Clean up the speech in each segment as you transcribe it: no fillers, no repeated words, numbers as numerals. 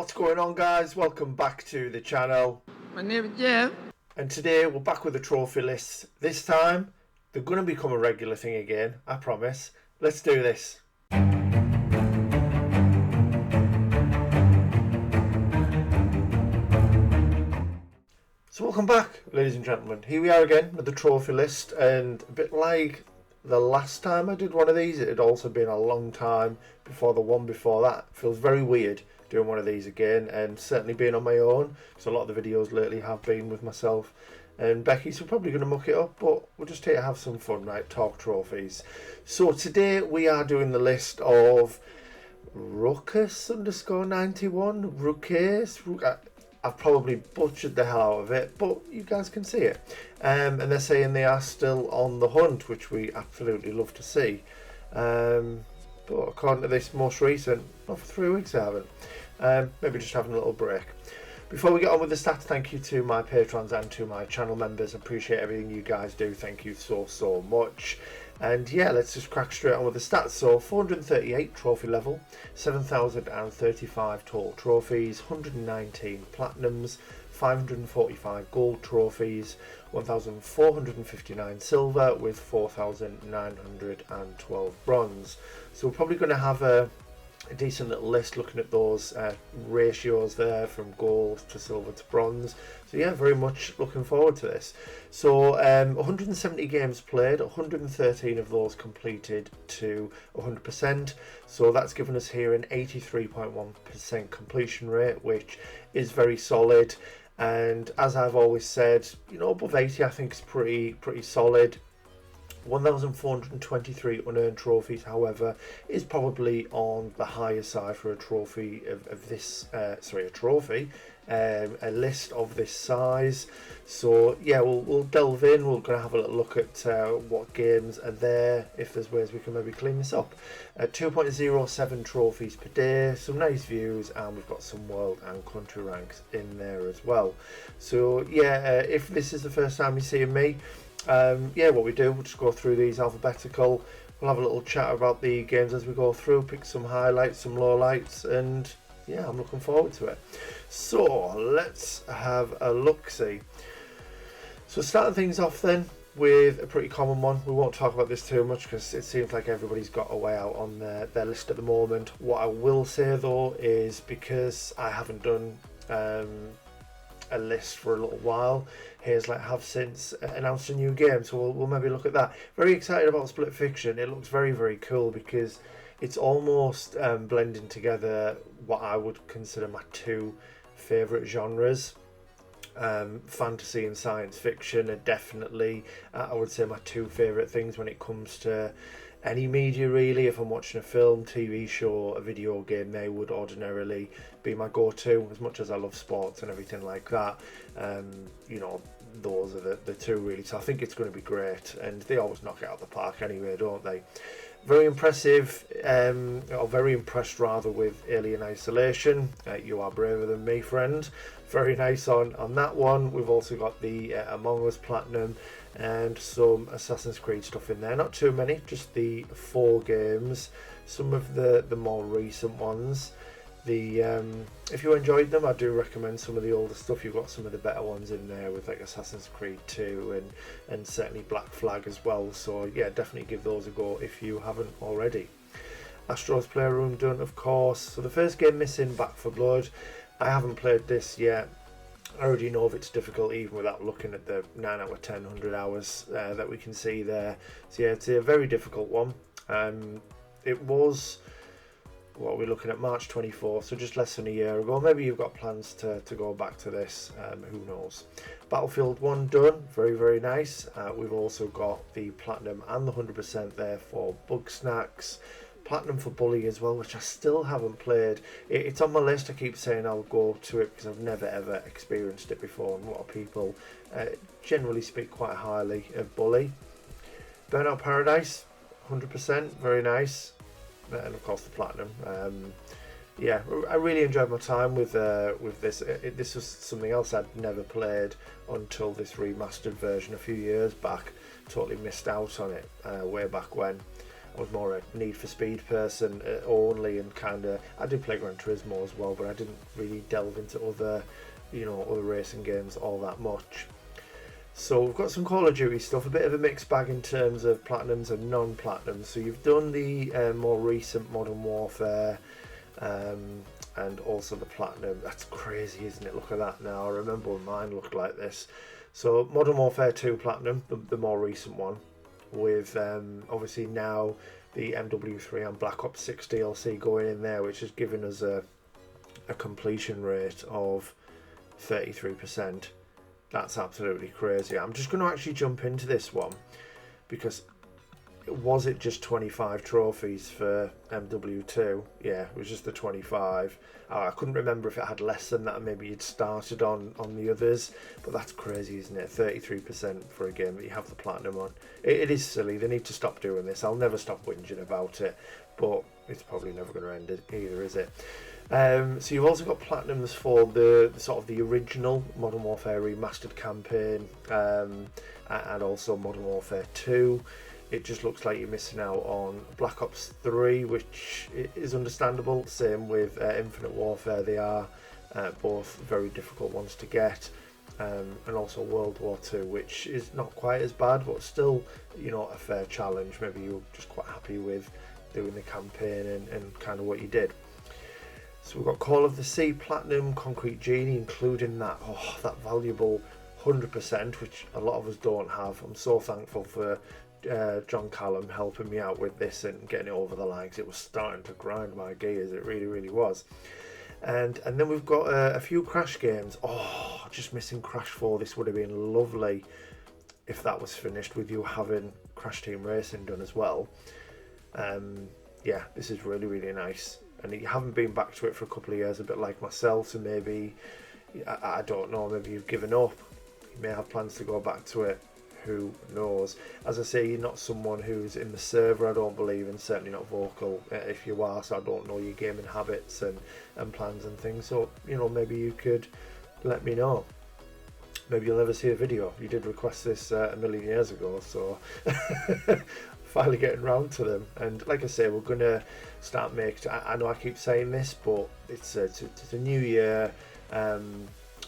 What's going on, guys? Welcome back to the channel. My name is Jeff. And today we're back with a trophy list. This time they're going to become a regular thing again, I promise. Let's do this. So welcome back, ladies and gentlemen. Here we are again with the trophy list, and a bit like the last time I did one of these, it had also been a long time before the one before that. It feels very weird doing one of these again, and certainly being on my own, because a lot of the videos lately have been with myself and Becky, so we're probably going to muck it up, but we're just here to have some fun, right? Talk trophies. So today we are doing the list of Ruckus_91, Ruckus. I've probably butchered the hell out of it, but you guys can see it. And they're saying they are still on the hunt, which we absolutely love to see. But according to this most recent, not for 3 weeks I haven't. Maybe just having a little break. Before we get on with the stats, thank you to my patrons and to my channel members. Appreciate everything you guys do. Thank you so much. And yeah, let's just crack straight on with the stats. So 438 trophy level, 7,035 total trophies, 119 platinums, 545 gold trophies, 1,459 silver with 4,912 bronze. So we're probably going to have a decent little list looking at those ratios there from gold to silver to bronze. So yeah, very much looking forward to this. So 170 games played, 113 of those completed to 100%. So that's given us here an 83.1% completion rate, which is very solid. And as I've always said, you know, above 80 I think is pretty solid. 1,423 unearned trophies, however, is probably on the higher side for a trophy of this. A list of this size. So yeah, we'll delve in. We're going to have a little look at what games are there. If there's ways we can maybe clean this up. 2.07 trophies per day. Some nice views, and we've got some world and country ranks in there as well. So yeah, if this is the first time you're seeing me. Yeah, what we do, we'll just go through these alphabetical. We'll have a little chat about the games as we go through, pick some highlights, some lowlights, and yeah, I'm looking forward to it. So let's have a look-see. So starting things off then with a pretty common one. We won't talk about this too much because it seems like everybody's got a way out on their list at the moment. What I will say though is, because I haven't done a list for a little while, Hazelight have since announced a new game, so we'll maybe look at that. Very excited about Split Fiction. It looks very cool because it's almost blending together what I would consider my two favourite genres. Fantasy and science fiction are definitely, I would say, my two favourite things when it comes to any media really. If I'm watching a film, TV show, a video game, they would ordinarily be my go-to, as much as I love sports and everything like that. You know, those are the two really, so I think it's going to be great, and they always knock it out of the park anyway, don't they? Very impressive, or very impressed rather, with Alien Isolation. You are braver than me, friend. Very nice on that one. We've also got the Among Us Platinum and some Assassin's Creed stuff in there. Not too many, just the 4 games. Some of the more recent ones. If you enjoyed them, I do recommend some of the older stuff. You've got some of the better ones in there with like Assassin's Creed 2 and certainly Black Flag as well. So yeah, definitely give those a go if you haven't already. Astro's Playroom done, of course. So the first game missing, Back 4 Blood. I haven't played this yet. I already know of its difficulty even without looking at the 9 out of 10, 100 hours that we can see there. So yeah, it's a very difficult one. It was, what are we looking at, March 24th, so just less than a year ago. Maybe you've got plans to go back to this, who knows. Battlefield 1 done, very nice. We've also got the Platinum and the 100% there for Bug Snacks. Platinum for Bully as well, which I still haven't played. It's on my list. I keep saying I'll go to it because I've never ever experienced it before, and a lot of people generally speak quite highly of Bully. Burnout Paradise, 100%, very nice. And of course the Platinum. Yeah, I really enjoyed my time with this. This was something else I'd never played until this remastered version a few years back. Totally missed out on it way back when. I was more a Need for Speed person only, and kind of, I did play Gran Turismo as well, but I didn't really delve into other, other racing games all that much. So we've got some Call of Duty stuff, a bit of a mixed bag in terms of platinums and non-platinums. So you've done the more recent Modern Warfare, and also the platinum. That's crazy, isn't it? Look at that now. I remember when mine looked like this. So Modern Warfare 2 platinum, the more recent one, with obviously now the MW3 and Black Ops 6 DLC going in there, which has given us a completion rate of 33%. That's absolutely crazy. I'm just going to actually jump into this one, because was it just 25 trophies for MW2? Yeah, it was just the 25. I couldn't remember if it had less than that, maybe you'd started on the others, but that's crazy, isn't it? 33% for a game that you have the platinum on. It is silly. They need to stop doing this. I'll never stop whinging about it, but it's probably never going to end either, is it? So you've also got platinums for the sort of the original Modern Warfare Remastered campaign, and also Modern Warfare 2. It just looks like you're missing out on Black Ops 3, which is understandable. Same with Infinite Warfare. They are both very difficult ones to get. And also World War 2, which is not quite as bad, but still, a fair challenge. Maybe you're just quite happy with doing the campaign and kind of what you did. So we've got Call of the Sea Platinum, Concrete Genie, including that valuable 100%, which a lot of us don't have. I'm so thankful for John Callum helping me out with this and getting it over the line, because it was starting to grind my gears. It really, really was. And then we've got a few Crash games. Just missing Crash 4. This would have been lovely if that was finished, with you having Crash Team Racing done as well. Yeah, this is really, really nice. And you haven't been back to it for a couple of years, a bit like myself, so maybe, I don't know, maybe you've given up. You may have plans to go back to it. Who knows? As I say, you're not someone who's in the server, I don't believe, and certainly not vocal if you are, so I don't know your gaming habits and plans and things. So, maybe you could let me know. Maybe you'll never see a video. You did request this a million years ago, so finally getting round to them. And like I say, we're going to start making, I know I keep saying this, but it's a new year.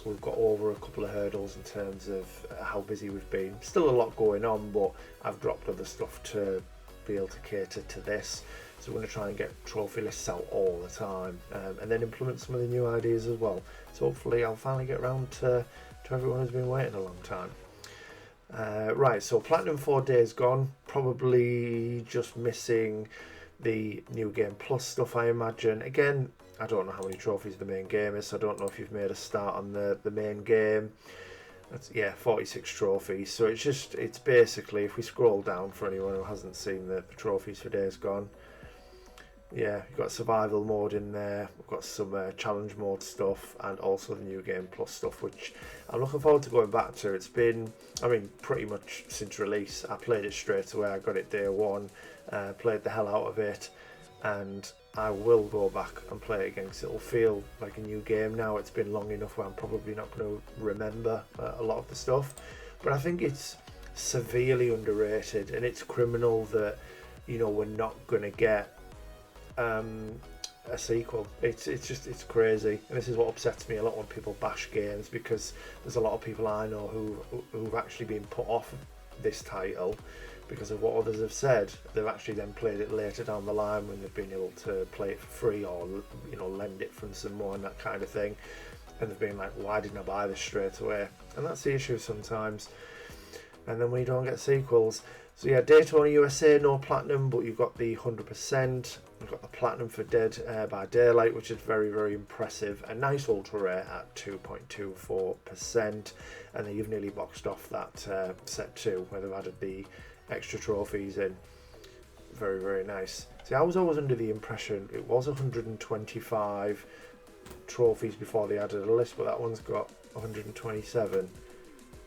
We've got over a couple of hurdles in terms of how busy we've been. Still a lot going on, but I've dropped other stuff to be able to cater to this. So we're going to try and get trophy lists out all the time, and then implement some of the new ideas as well. So hopefully I'll finally get around to everyone who's been waiting a long time. Right, so Platinum 4 days gone. Probably just missing the New Game Plus stuff, I imagine. Again, I don't know how many trophies the main game is, so I don't know if you've made a start on the main game. That's, 46 trophies. So it's basically, if we scroll down for anyone who hasn't seen the trophies for Days Gone, yeah, you've got survival mode in there. We've got some challenge mode stuff, and also the New Game Plus stuff, which I'm looking forward to going back to. It's been, pretty much since release. I played it straight away. I got it day one, played the hell out of it, and I will go back and play it again, because it'll feel like a new game now. It's been long enough where I'm probably not going to remember a lot of the stuff, but I think it's severely underrated, and it's criminal that we're not going to get a sequel. It's crazy, and this is what upsets me a lot when people bash games, because there's a lot of people I know who've actually been put off this title because of what others have said. They've actually then played it later down the line when they've been able to play it for free, or lend it from someone, that kind of thing, and they've been like, why didn't I buy this straight away? And that's the issue sometimes. And then we don't get sequels. So yeah, Daytona USA, no platinum, but you've got the 100%. You've got the platinum for Dead by Daylight, which is very, very impressive. A nice ultra rare at 2.24%. And then you've nearly boxed off that set 2, where they've added the extra trophies in. Very, very nice. See, I was always under the impression it was 125 trophies before they added a list, but that one's got 127.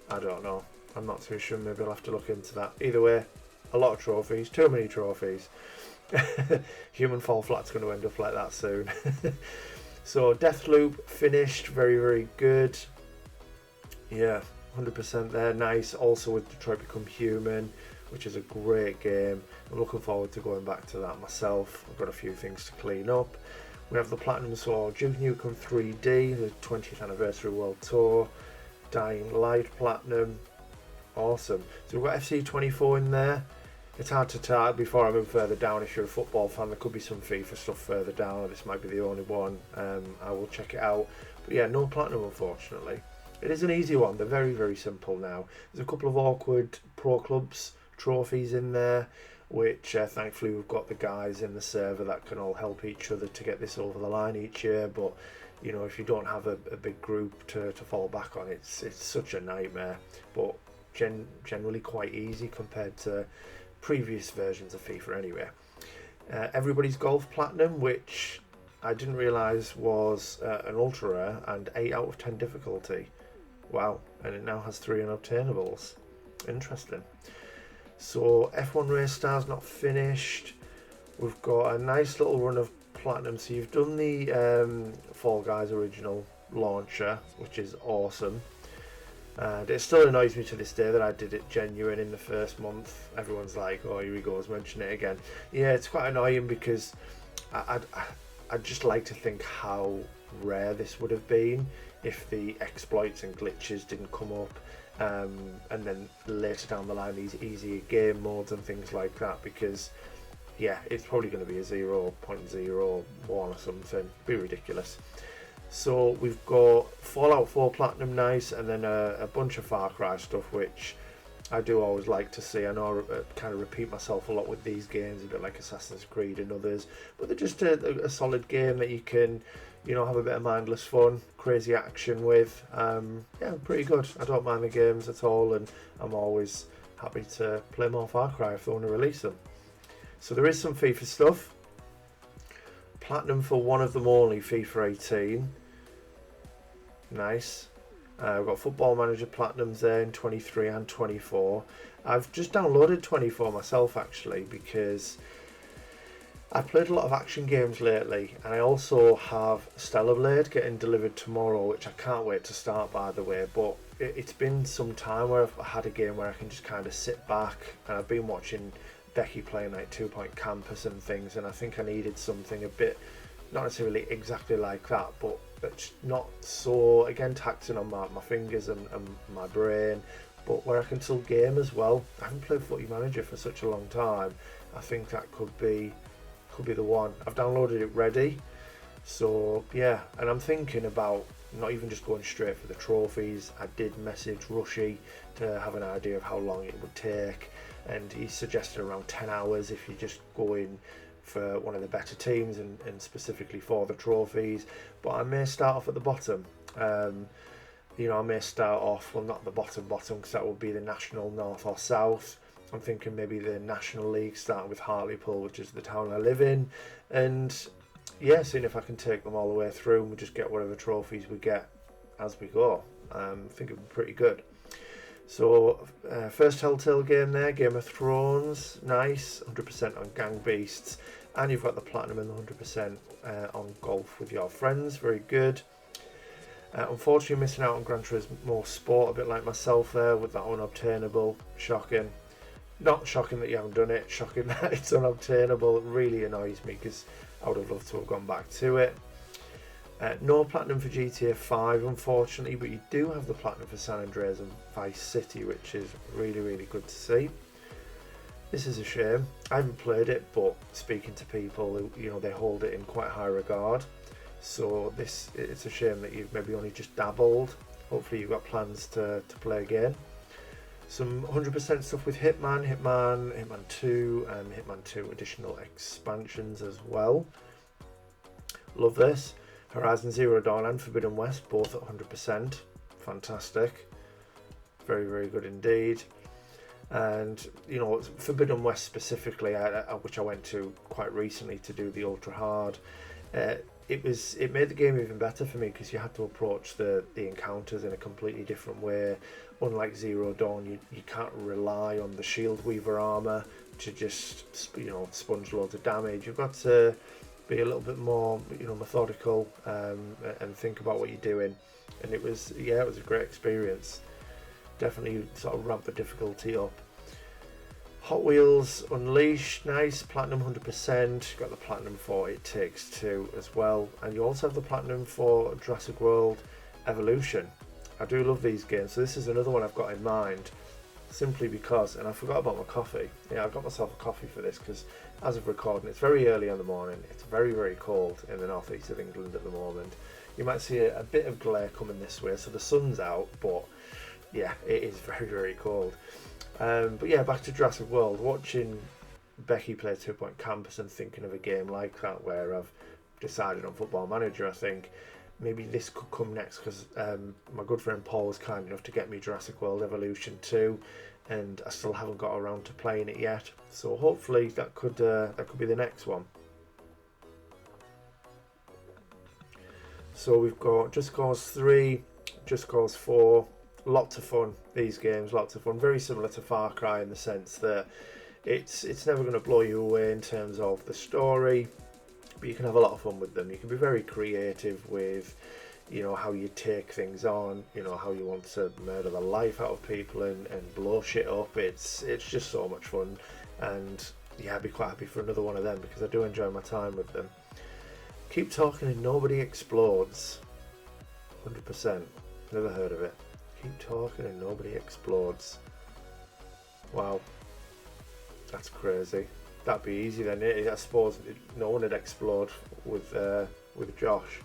I don't know. I'm not too sure. Maybe I'll have to look into that. Either way, a lot of trophies. Too many trophies. Human Fall Flat's going to end up like that soon. So Deathloop finished. Very, very good. Yeah, 100% there. Nice. Also with Detroit Become Human. which is a great game. I'm looking forward to going back to that myself. I've got a few things to clean up. We have the Platinums for Duke Nukem 3D, the 20th Anniversary World Tour, Dying Light Platinum, awesome. So we've got FC24 in there. It's hard to tell. Before I move further down, if you're a football fan, there could be some FIFA stuff further down. This might be the only one. I will check it out. But yeah, no Platinum, unfortunately. It is an easy one. They're very, very simple now. There's a couple of awkward Pro Clubs trophies in there, which thankfully we've got the guys in the server that can all help each other to get this over the line each year. But you know, if you don't have a big group to fall back on, it's such a nightmare. But generally quite easy compared to previous versions of FIFA anyway. Everybody's Golf Platinum, which I didn't realise was an ultra rare and 8 out of 10 difficulty. Wow, and it now has 3 unobtainables. Interesting. So F1 Race Star's not finished. We've got a nice little run of Platinum. So you've done the Fall Guys original launcher, which is awesome. And it still annoys me to this day that I did it genuine in the first month. Everyone's like, oh, here he goes, mention it again. Yeah, it's quite annoying because I'd just like to think how rare this would have been if the exploits and glitches didn't come up. And then later down the line, these easier game modes and things like that, because yeah, it's probably going to be a 0.01 or something. Be ridiculous. So we've got Fallout 4 Platinum, nice, and then a bunch of Far Cry stuff, which I do always like to see. I know I kind of repeat myself a lot with these games, a bit like Assassin's Creed and others, but they're just a solid game that you can, you know, have a bit of mindless fun, crazy action with. Yeah, pretty good. I don't mind the games at all, and I'm always happy to play more Far Cry if they want to release them. So there is some FIFA stuff. Platinum for one of them only, FIFA 18. Nice. We've got Football Manager Platinums there in 23 and 24. I've just downloaded 24 myself actually, because I've played a lot of action games lately, and I also have Stellar Blade getting delivered tomorrow, which I can't wait to start, by the way. But it's been some time where I've had a game where I can just kind of sit back, and I've been watching Becky playing like 2 Point Campus and things, and I think I needed something a bit, not necessarily exactly like that, but it's not so, again, taxing on my fingers and my brain, but where I can still game as well. I haven't played Footy Manager for such a long time. I think that could be the one. I've downloaded it ready, so yeah, and I'm thinking about not even just going straight for the trophies. I did message Rushy to have an idea of how long it would take, and he suggested around 10 hours if you just go in for one of the better teams and specifically for the trophies. But I may start off at the bottom. You know, I may start off, well, not the bottom because that would be the National North or South. I'm thinking maybe the National League, starting with Hartlepool, which is the town I live in, and yeah, seeing if I can take them all the way through, and we just get whatever trophies we get as we go. I think it'd be pretty good. So first Telltale game there, Game of Thrones, nice, 100% on Gang Beasts, and you've got the Platinum and the 100% on Golf with Your Friends, very good. Unfortunately missing out on Gran Turismo Sport, a bit like myself there with that unobtainable, shocking. Not shocking that you haven't done it, shocking that it's unobtainable. It really annoys me because I would have loved to have gone back to it. No Platinum for GTA 5 unfortunately, but you do have the Platinum for San Andreas and Vice City, which is really, really good to see. This is a shame. I haven't played it, but speaking to people who, you know, they hold it in quite high regard. So it's a shame that you've maybe only just dabbled. Hopefully you've got plans to play again. Some 100% stuff with Hitman 2, and Hitman 2 additional expansions as well. Love this. Horizon Zero Dawn and Forbidden West, both at 100%. Fantastic. Very, very good indeed. And, you know, Forbidden West specifically, which I went to quite recently to do the Ultra Hard, it made the game even better for me because you had to approach the encounters in a completely different way. Unlike Zero Dawn, you can't rely on the Shield Weaver armor to just, you know, sponge loads of damage. You've got to be a little bit more, you know, methodical and think about what you're doing. And it was a great experience. Definitely sort of ramped the difficulty up. Hot Wheels Unleashed, nice, platinum 100%. Got the platinum for It Takes Two as well, and you also have the platinum for Jurassic World Evolution. I do love these games, so this is another one I've got in mind, simply because, and I forgot about my coffee. Yeah, I got myself a coffee for this because as of recording, it's very early in the morning. It's very, very cold in the northeast of England at the moment. You might see a bit of glare coming this way, so the sun's out, but yeah, it is very, very cold. But yeah, back to Jurassic World. Watching Becky play 2 Point Campus and thinking of a game like that where I've decided on Football Manager, I think maybe this could come next because my good friend Paul was kind enough to get me Jurassic World Evolution 2, and I still haven't got around to playing it yet. So hopefully that could be the next one. So we've got Just Cause 3, Just Cause 4. Lots of fun, these games, lots of fun. Very similar to Far Cry in the sense that it's never going to blow you away in terms of the story, but you can have a lot of fun with them. You can be very creative with, you know, how you take things on, you know, how you want to murder the life out of people and blow shit up. It's just so much fun, and yeah, I'd be quite happy for another one of them because I do enjoy my time with them. Keep Talking and Nobody Explodes. 100%. Never heard of it. Keep Talking and Nobody Explodes. Wow. That's crazy. That'd be easy then. I suppose no one would explode with Josh.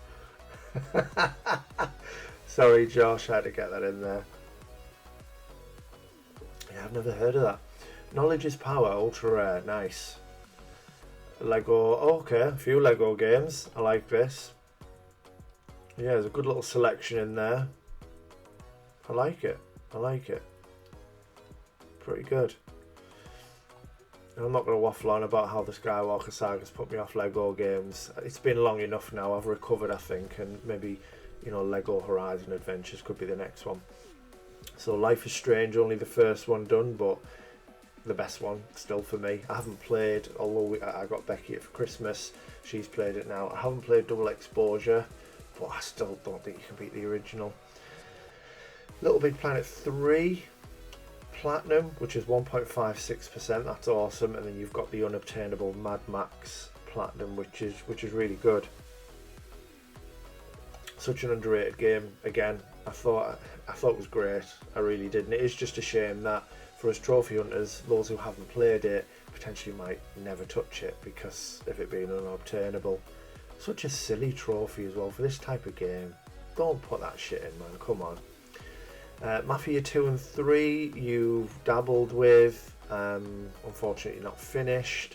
Sorry, Josh, I had to get that in there. Yeah, I've never heard of that. Knowledge is Power, ultra rare, nice. Lego, okay, a few Lego games. I like this. Yeah, there's a good little selection in there. I like it. Pretty good. And I'm not going to waffle on about how the Skywalker Saga's put me off Lego games. It's been long enough now. I've recovered, I think, and maybe, you know, Lego Horizon Adventures could be the next one. So Life is Strange, only the first one done, but the best one still for me. I haven't played, although I got Becky it for Christmas. She's played it now. I haven't played Double Exposure, but I still don't think you can beat the original. Little Big Planet 3 Platinum, which is 1.56%. That's awesome. And then you've got the unobtainable Mad Max Platinum, which is really good. Such an underrated game. Again, I thought it was great. I really did. And it is just a shame that for us trophy hunters, those who haven't played it potentially might never touch it because of it being unobtainable. Such a silly trophy as well for this type of game. Don't put that shit in, man. Come on. Mafia 2 and 3 you've dabbled with, unfortunately not finished,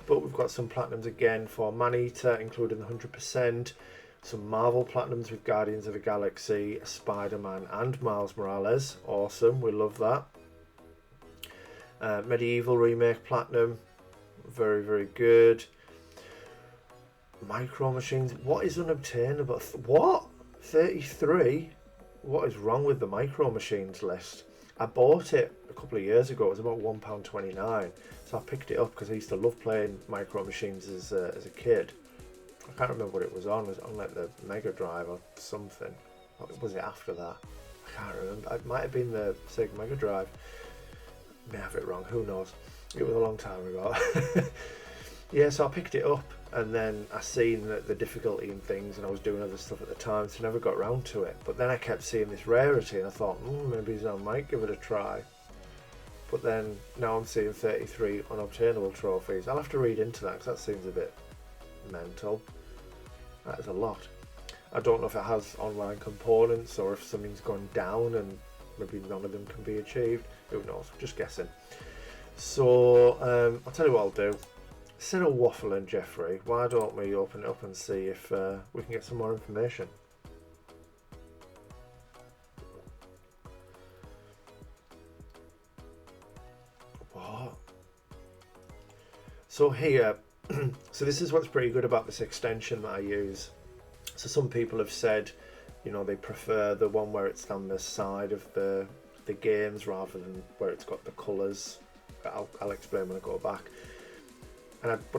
but we've got some platinums again for Maneater, including the 100%, some Marvel platinums with Guardians of the Galaxy, Spider-Man and Miles Morales, awesome, we love that. Medieval Remake platinum, very, very good. Micro Machines, what is unobtainable? What? 33? What is wrong with the Micro Machines list? I bought it a couple of years ago. It was about £1.29, so I picked it up because I used to love playing Micro Machines as a kid. I can't remember what it was on. Was it on like the Mega Drive or something? What was it after that? I can't remember. It might have been the Sega Mega Drive. May have it wrong. Who knows? It was a long time ago. Yeah, so I picked it up, and then I seen the difficulty in things, and I was doing other stuff at the time, so I never got round to it. But then I kept seeing this rarity, and I thought, maybe I might give it a try. But then now I'm seeing 33 unobtainable trophies. I'll have to read into that because that seems a bit mental. That is a lot. I don't know if it has online components or if something's gone down and maybe none of them can be achieved. Who knows? Just guessing. So I'll tell you what I'll do. Instead of waffling, Jeffrey, why don't we open it up and see if we can get some more information? What? So here, so this is what's pretty good about this extension that I use. So some people have said, you know, they prefer the one where it's down the side of the games rather than where it's got the colours. I'll explain when I go back.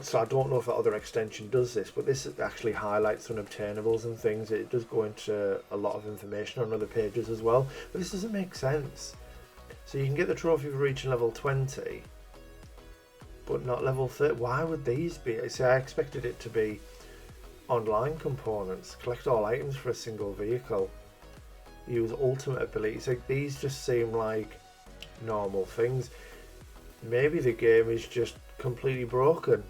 So I don't know if that other extension does this, but this actually highlights unobtainables and things. It does go into a lot of information on other pages as well, but this doesn't make sense. So you can get the trophy for reaching level 20, but not level 30. Why would these be? See, I expected it to be online components. Collect all items for a single vehicle. Use ultimate abilities. Like, these just seem like normal things. Maybe the game is just completely broken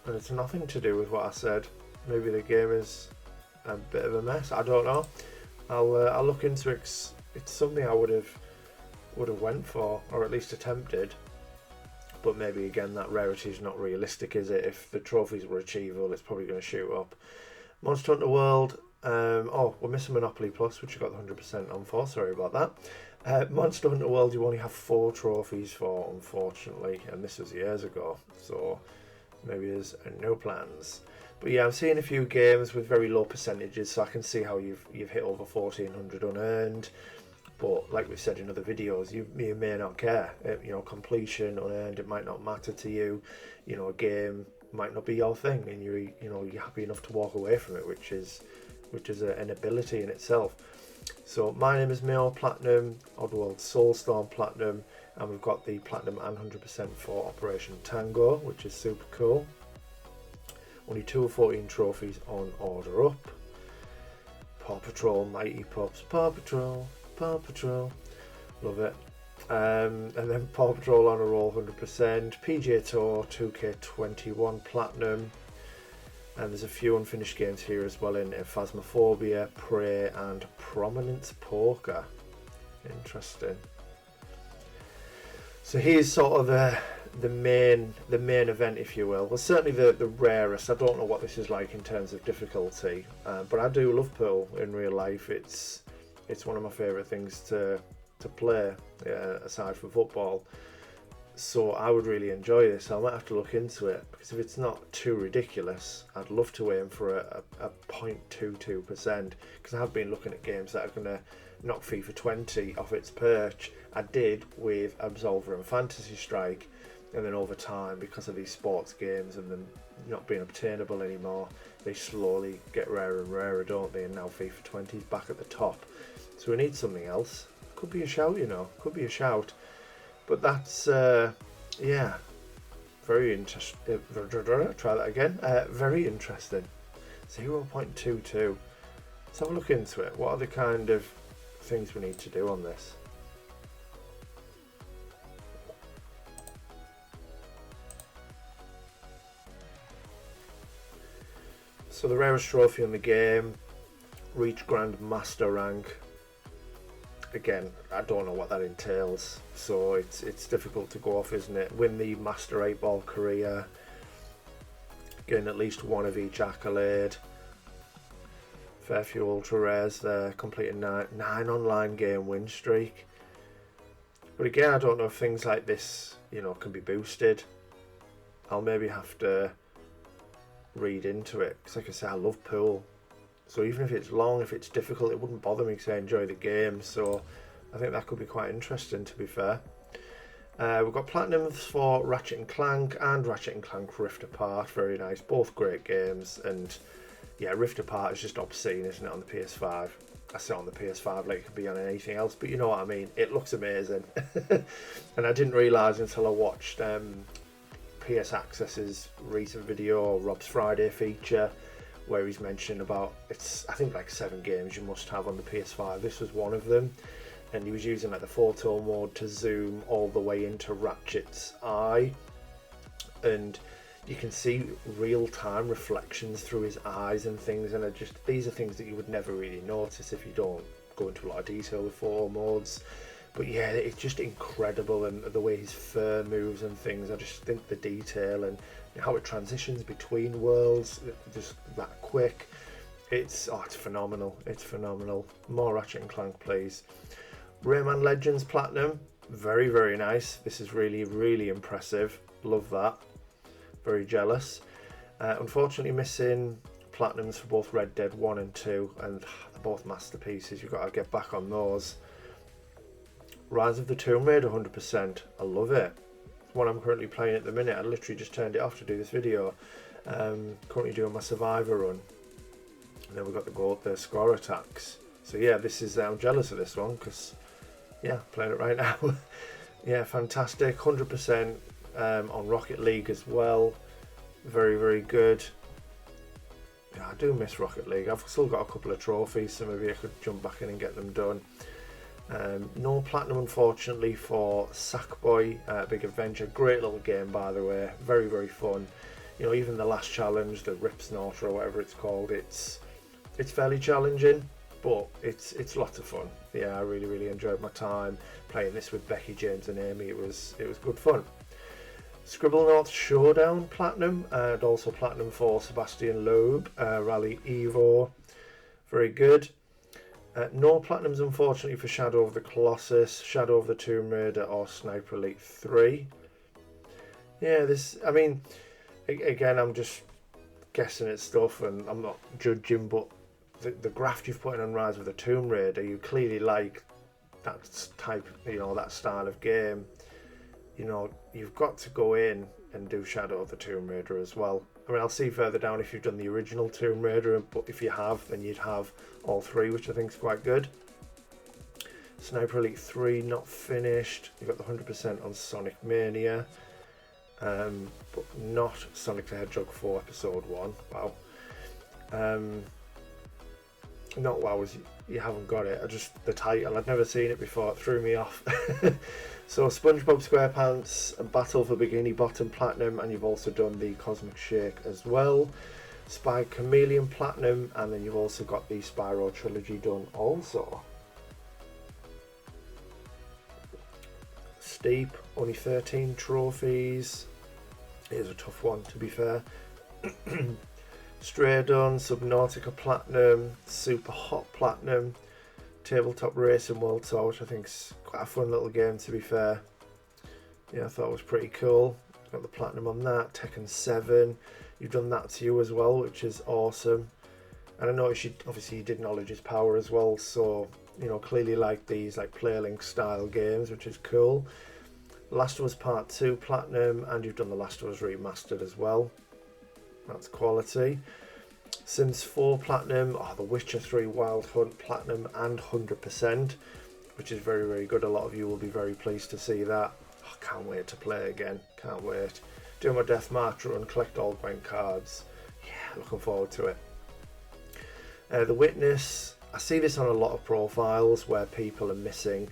and it's nothing to do with what I said. Maybe the game is a bit of a mess. I don't know. I'll look into it. It's something I would have went for, or at least attempted. But maybe again, that rarity is not realistic, is it? If the trophies were achievable, it's probably going to shoot up. Monster Hunter World. Oh, we're missing Monopoly Plus, which I got the 100% on for. Sorry about that. Monster Hunter World, you only have 4 trophies for, unfortunately, and this was years ago. So maybe there's no plans. But yeah, I'm seeing a few games with very low percentages, so I can see how you've hit over 1400 unearned. But like we said in other videos, you may not care. Completion, unearned, it might not matter to you. A game might not be your thing, and you're happy enough to walk away from it, which is an ability in itself. So my name is Mayo Platinum, Oddworld Soulstorm Platinum, and we've got the Platinum and 100% for Operation Tango, which is super cool. Only 2 of 14 trophies on order up. Paw Patrol, Mighty Pups, Paw Patrol, love it. And then Paw Patrol on a roll, 100%. PGA Tour 2K21 Platinum. And there's a few unfinished games here as well in Phasmophobia, Prey, and Prominence Poker. Interesting. So here's sort of the main event, if you will. Well, certainly the rarest. I don't know what this is like in terms of difficulty, but I do love pool in real life. It's one of my favourite things to play, aside from football. So I would really enjoy this. I might have to look into it, because if it's not too ridiculous, I'd love to aim for a 0.22%, because I have been looking at games that are going to knock FIFA 20 off its perch. I did with Absolver and Fantasy Strike, and then over time, because of these sports games and them not being obtainable anymore, they slowly get rarer and rarer, don't they? And now FIFA 20 is back at the top. So we need something else. Could be a shout, could be a shout. But that's, very interesting. Try that again. Very interesting. 0.22. Let's have a look into it. What are the kind of things we need to do on this? So the rarest trophy in the game, reach Grand Master rank. Again, I don't know what that entails, so it's difficult to go off, isn't it? Win the Master 8-Ball career, getting at least one of each accolade. Fair few ultra rares there, completing 9 online game win streak. But again, I don't know if things like this, can be boosted. I'll maybe have to read into it, because like I say, I love pool. So even if it's long, if it's difficult, it wouldn't bother me, because I enjoy the game. So I think that could be quite interesting, to be fair. We've got Platinums for Ratchet & Clank and Ratchet & Clank Rift Apart. Very nice. Both great games. And yeah, Rift Apart is just obscene, isn't it, on the PS5? I say on the PS5 like it could be on anything else, but you know what I mean. It looks amazing. And I didn't realise until I watched PS Access's recent video, Rob's Friday feature, where he's mentioned about, I think like 7 games you must have on the PS5. This was one of them, and he was using like the photo mode to zoom all the way into Ratchet's eye, and you can see real-time reflections through his eyes and things, and these are things that you would never really notice if you don't go into a lot of detail with photo modes. But yeah, it's just incredible, and the way his fur moves and things, I just think the detail and how it transitions between worlds, just that quick. It's phenomenal. It's phenomenal. More Ratchet & Clank, please. Rayman Legends Platinum, very, very nice. This is really, really impressive. Love that. Very jealous. Unfortunately missing Platinums for both Red Dead 1 and 2, and they're both masterpieces. You've got to get back on those. Rise of the Tomb Raider 100%. I love it. It's one I'm currently playing at the minute. I literally just turned it off to do this video. Currently doing my Survivor run. And then we've got the score attacks. So yeah, I'm jealous of this one, because yeah, playing it right now. Yeah, fantastic. 100%. on Rocket League as well. Very, very good. Yeah, I do miss Rocket League. I've still got a couple of trophies, so maybe I could jump back in and get them done. No platinum, unfortunately, for Sackboy Big Adventure. Great little game, by the way. Very, very fun. You know, even the last challenge, the Rip Snorter or whatever it's called, it's fairly challenging, but it's lots of fun. Yeah, I really, really enjoyed my time playing this with Becky, James, and Amy. It was good fun. Scribblenauts Showdown Platinum, and also Platinum for Sebastian Loeb, Rally Evo. Very good. No Platinums, unfortunately, for Shadow of the Colossus, Shadow of the Tomb Raider, or Sniper Elite 3. Yeah, I mean, again, I'm just guessing at stuff and I'm not judging, but the graft you've put in on Rise of the Tomb Raider, you clearly like that type, that style of game. You've got to go in and do Shadow of the Tomb Raider as well. I mean, I'll see further down if you've done the original Tomb Raider, but if you have, then you'd have all three, which I think is quite good. Sniper Elite 3, not finished. You've got the 100% on Sonic Mania, but not Sonic the Hedgehog 4 Episode 1. Wow. Not wow, you haven't got it. The title, I'd never seen it before, it threw me off. So SpongeBob SquarePants, Battle for Bikini Bottom Platinum, and you've also done the Cosmic Shake as well. Spy Chameleon Platinum, and then you've also got the Spyro Trilogy done also. Steep, only 13 trophies. It is a tough one, to be fair. Stray done, Subnautica Platinum, Super Hot Platinum, Tabletop Racing World Tour, which I think is quite a fun little game, to be fair. Yeah, I thought it was pretty cool. Got the Platinum on that. Tekken 7, you've done that to you as well, which is awesome. And I noticed you did Knowledge's Power as well, so, clearly like these like Playlink style games, which is cool. Last of Us Part 2 Platinum, and you've done The Last of Us Remastered as well. That's quality. Sims 4 Platinum, The Witcher 3 Wild Hunt Platinum and 100%, which is very, very good. A lot of you will be very pleased to see that. Can't wait to play again. Can't wait. Do my Death March run, collect all Gwent cards. Yeah, looking forward to it. The Witness, I see this on a lot of profiles where people are missing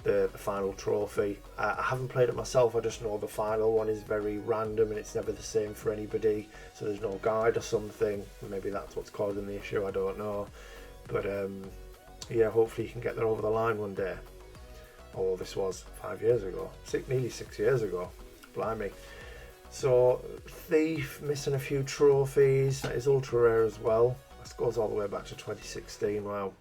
the final trophy. I haven't played it myself, I just know the final one is very random and it's never the same for anybody, so there's no guide or something. Maybe that's what's causing the issue, I don't know. But yeah, hopefully you can get there over the line one day. Oh, this was 5 years ago, nearly 6 years ago. Blimey. So Thief, missing a few trophies. That is ultra rare as well. This goes all the way back to 2016. Wow.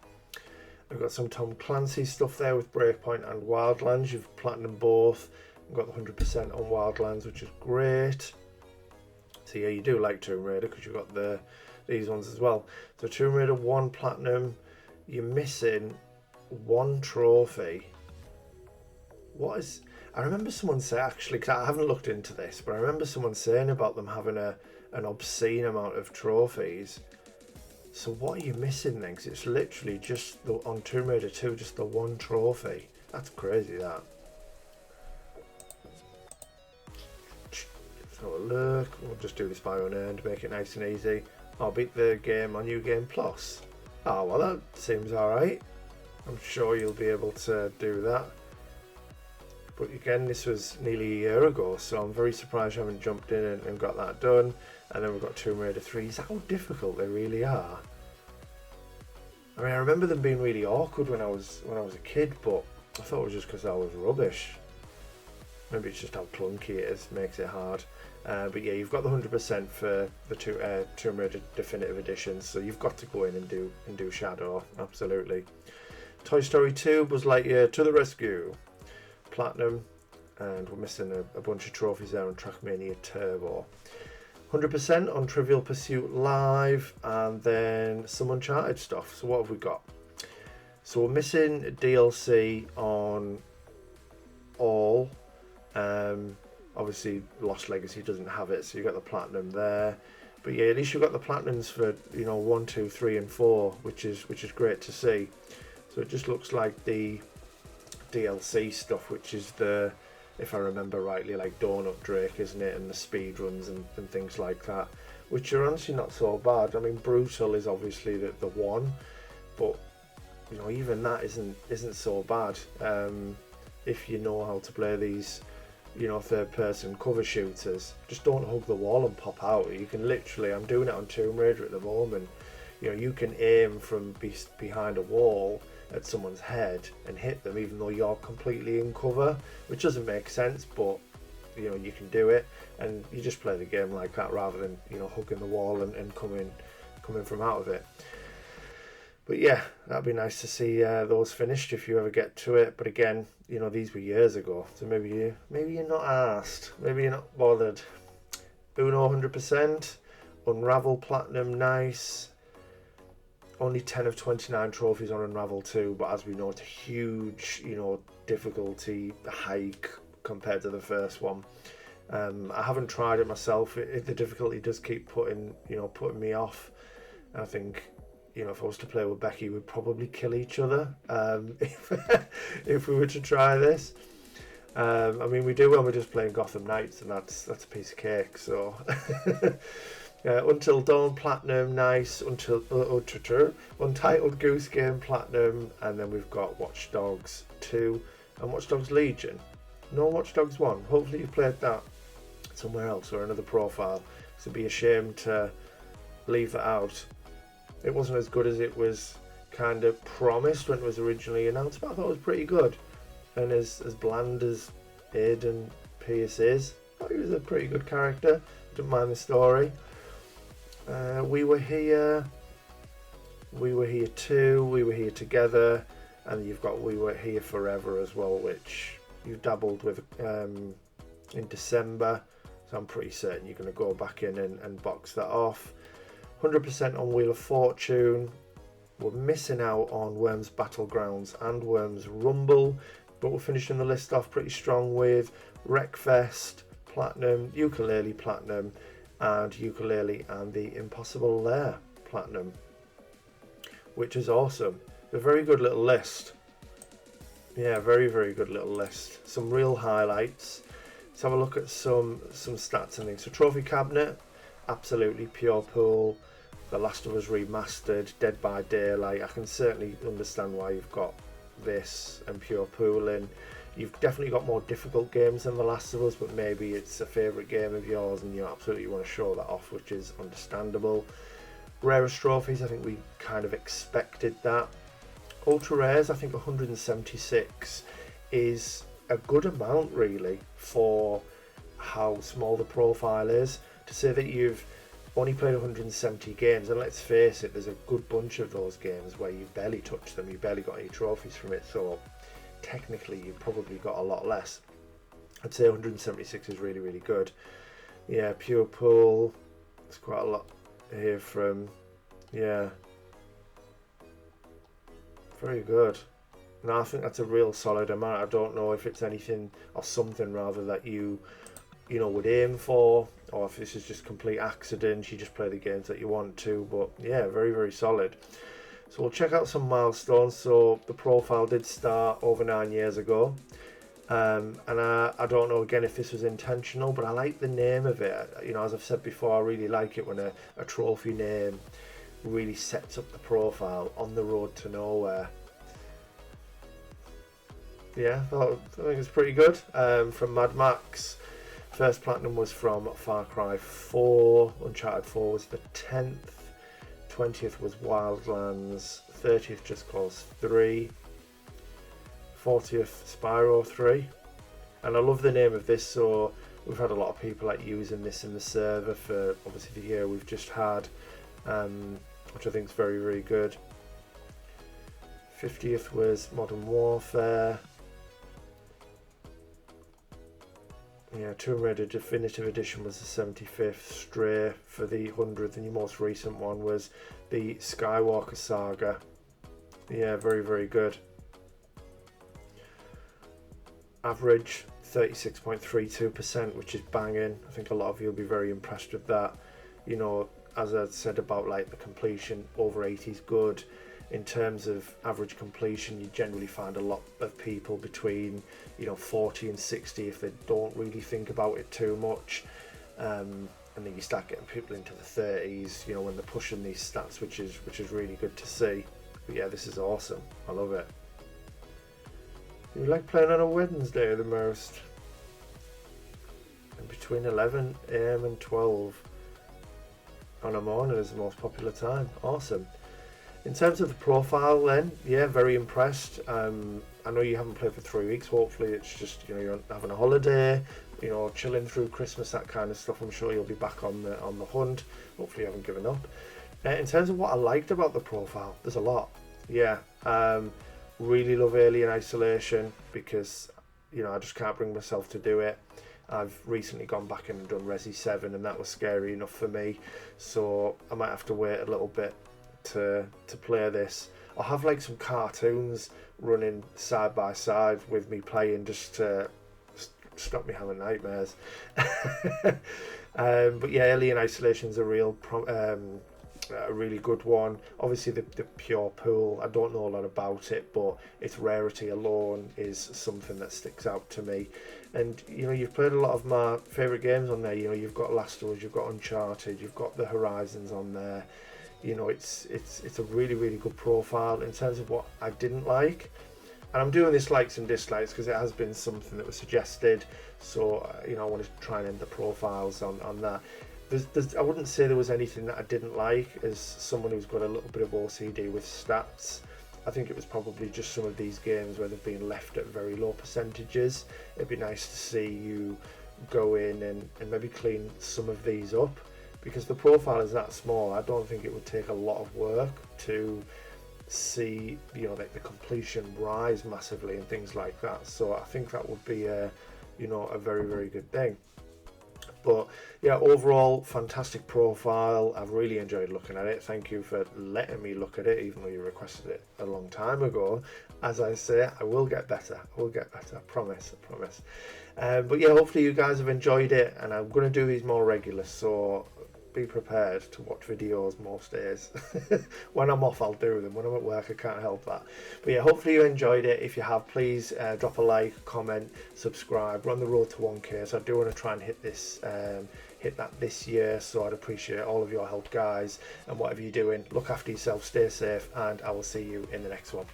We've got some Tom Clancy stuff there with Breakpoint and Wildlands. You've platinum both. We've got the 100% on Wildlands, which is great. So yeah, you do like Tomb Raider because you've got these ones as well. So Tomb Raider 1 platinum. You're missing one trophy. I remember someone saying, actually, because I haven't looked into this, but I remember someone saying about them having an obscene amount of trophies. So what are you missing then? Because it's literally just on Tomb Raider 2, just the one trophy. That's crazy, that. Let's have a look. We'll just do this by unearned, make it nice and easy. I'll beat the game on New Game Plus. Oh, well, that seems alright. I'm sure you'll be able to do that. But again, this was nearly a year ago, so I'm very surprised you haven't jumped in and got that done. And then we've got Tomb Raider 3. Is that how difficult they really are? I mean, I remember them being really awkward when I was a kid, but I thought it was just because I was rubbish. Maybe it's just how clunky it is, makes it hard. But yeah, you've got the 100% for the Tomb Raider Definitive Edition, so you've got to go in and do Shadow, absolutely. Toy Story 2, Buzz Lightyear to the rescue. Platinum, and we're missing a bunch of trophies there on Trackmania Turbo. 100% on Trivial Pursuit Live, and then some Uncharted stuff. So what have we got? So we're missing DLC on all. Obviously Lost Legacy doesn't have it, so you got the platinum there. But yeah, at least you've got the platinums for 1, 2, 3, and 4, which is great to see. So it just looks like the DLC stuff, which is the if I remember rightly, like Donut Drake, isn't it? And the speed runs and things like that, which are honestly not so bad. I mean, Brutal is obviously the one, but you know, even that isn't so bad if you know how to play these, you know, third-person cover shooters. Just don't hug the wall and pop out. You can literally, I'm doing it on Tomb Raider at the moment. You know, you can aim from behind a wall at someone's head and hit them, even though you're completely in cover, which doesn't make sense, but you know, you can do it, and you just play the game like that rather than, you know, hugging the wall and coming from out of it. But yeah, that'd be nice to see those finished if you ever get to it. But again, you know, these were years ago, so maybe you're not asked, maybe you're not bothered. Uno 100%, Unravel Platinum, nice. Only 10 of 29 trophies on Unravel 2, but as we know, it's a huge, you know, difficulty hike compared to the first one. I haven't tried it myself. The difficulty does keep putting me off. I think, you know, if I was to play with Becky, we'd probably kill each other if we were to try this. I mean, we do when we're just playing Gotham Knights, and that's a piece of cake. So, Until Dawn Platinum, nice. Untitled Goose Game Platinum, and then we've got Watch Dogs 2 and Watch Dogs Legion. No Watch Dogs 1. Hopefully you've played that somewhere else or another profile. It'd be a shame to leave that out. It wasn't as good as it was kind of promised when it was originally announced, but I thought it was pretty good. And as bland as Aiden Pierce is, I thought he was a pretty good character. Didn't mind the story. We Were Here too, We Were Here Together, and you've got We Were Here Forever as well, which you dabbled with in December, so I'm pretty certain you're going to go back in and box that off. 100% on Wheel of Fortune. We're missing out on Worms Battlegrounds and Worms Rumble, but we're finishing the list off pretty strong with Wreckfest Platinum, Ukulele Platinum, and Ukulele and the Impossible Lair Platinum, which is awesome. A very good little list. Yeah, very, very good little list. Some real highlights. Let's have a look at some stats and things. So Trophy Cabinet, absolutely pure pool. The Last of Us Remastered, Dead by Daylight. I can certainly understand why you've got this and pure pooling. You've definitely got more difficult games than The Last of Us, but maybe it's a favourite game of yours and you absolutely want to show that off, which is understandable. Rarest trophies, I think we kind of expected that. Ultra rares, I think 176 is a good amount really for how small the profile is. To say that you've only played 170 games, and let's face it, there's a good bunch of those games where you barely touched them, you barely got any trophies from it, so technically you probably got a lot less. I'd say 176 is really, really good. Yeah, pure pool, there's quite a lot here from, yeah, very good. No, I think that's a real solid amount. I don't know if it's anything or something rather that you know, would aim for, or if this is just complete accident, you just play the games that you want to, but yeah, very, very solid. So we'll check out some milestones. So the profile did start over 9 years ago, and I don't know again if this was intentional, but I like the name of it. You know, as I've said before, I really like it when a trophy name really sets up the profile. On the Road to Nowhere. Yeah, I think it's pretty good. From Mad Max. First platinum was from Far Cry 4. Uncharted 4 was the 10th. 20th was Wildlands. 30th Just Cause 3. 40th Spyro 3. And I love the name of this, so we've had a lot of people like using this in the server for obviously the year we've just had, which I think is very, very good. 50th was Modern Warfare. Yeah, Tomb Raider Definitive Edition was the 75th, Stray for the 100th, and your most recent one was the Skywalker Saga. Yeah, very, very good. Average 36.32%, which is banging. I think a lot of you will be very impressed with that. You know, as I said about like the completion, over 80 is good. in terms of average completion, you generally find a lot of people between 40 and 60 if they don't really think about it too much. And then you start getting people into the 30s, when they're pushing these stats, which is really good to see. But yeah, this is awesome. I love it. You like playing on a Wednesday the most? And between 11 AM and 12 on a morning is the most popular time. Awesome. In terms of the profile then, yeah, very impressed. I know you haven't played for 3 weeks. Hopefully it's just, you're having a holiday, chilling through Christmas, that kind of stuff. I'm sure you'll be back on the hunt. Hopefully you haven't given up. In terms of what I liked about the profile, there's a lot. Yeah, really love Alien Isolation because, I just can't bring myself to do it. I've recently gone back and done Resi 7 and that was scary enough for me. So I might have to wait a little bit to play this. I'll have like some cartoons running side by side with me playing just to stop me having nightmares. But yeah, Alien Isolation's a really good one. Obviously the pure pool, I don't know a lot about it, but its rarity alone is something that sticks out to me. And you've played a lot of my favourite games on there. You've got Last of Us, you've got Uncharted, you've got the Horizons on there. It's a really, really good profile. In terms of what I didn't like, and I'm doing this likes and dislikes because it has been something that was suggested, so I want to try and end the profiles on that. I wouldn't say there was anything that I didn't like. As someone who's got a little bit of OCD with stats, I think it was probably just some of these games where they've been left at very low percentages. It'd be nice to see you go in and maybe clean some of these up, because the profile is that small. I don't think it would take a lot of work to see like the completion rise massively and things like that. So I think that would be a very, very good thing. But yeah, overall fantastic profile. I've really enjoyed looking at it. Thank you for letting me look at it, even though you requested it a long time ago. As I say, I will get better. I promise. But yeah, hopefully you guys have enjoyed it, and I'm going to do these more regular, so be prepared to watch videos most days. When I'm off, I'll do them. When I'm at work, I can't help that. But yeah, hopefully you enjoyed it. If you have, please drop a like, comment, subscribe. We're on the road to 1K, so I do want to try and hit that this year. So I'd appreciate all of your help, guys. And whatever you're doing, look after yourself, stay safe, and I will see you in the next one.